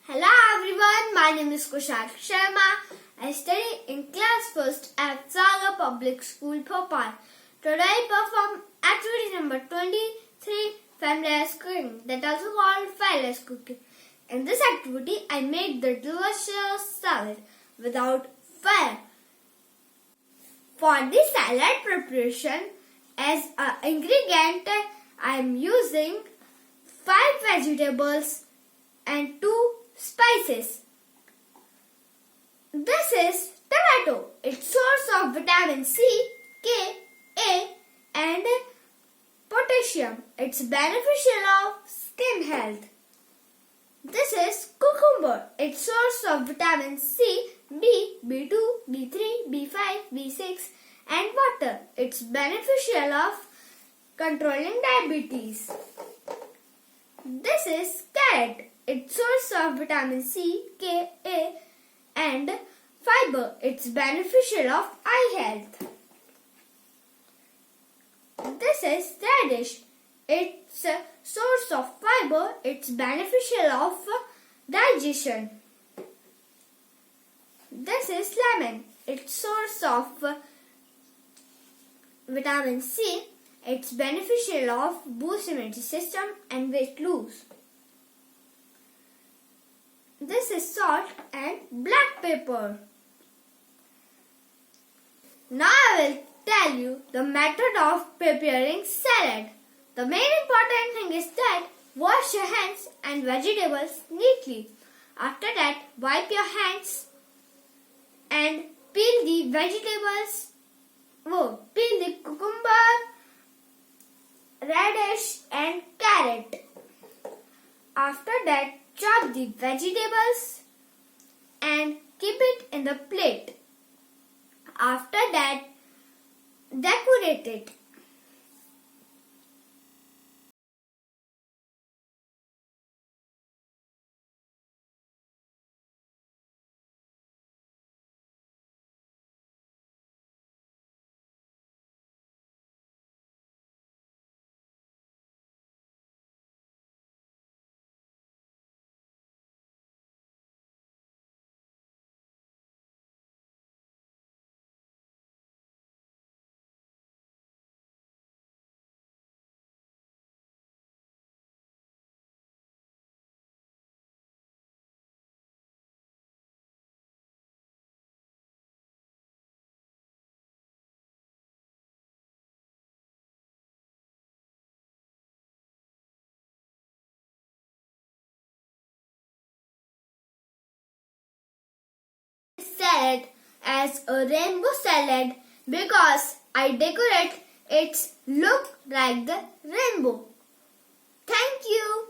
Hello everyone, my name is Kushal Sharma. I study in class 1st at Saga Public School, Bhopal. Today I perform activity number 23, Flameless cooking, that also called Flameless cooking. In this activity, I make the delicious salad without fire. For the salad preparation, as an ingredient, I am using 5 vegetables and 2 spices. This is tomato. It's source of vitamin C, K, A and potassium. It's beneficial of skin health. This is cucumber. It's source of vitamin C, B, B2, B3, B5, B6 and water. It's beneficial of controlling diabetes. This is carrot. It's source of vitamin C, K, A and fiber. It's beneficial of eye health. This is radish. It's a source of fiber. It's beneficial of digestion. This is lemon. It's source of vitamin C. It's beneficial of boost immunity system and weight loss. This is salt and black pepper. Now I will tell you the method of preparing salad. The main important thing is that wash your hands and vegetables neatly. After that, wipe your hands and peel the vegetables. Peel the cucumber, radish and carrot. After that, chop the vegetables and keep it in the plate. After that, decorate it. Salad as a rainbow salad because I decorate its look like the rainbow. Thank you.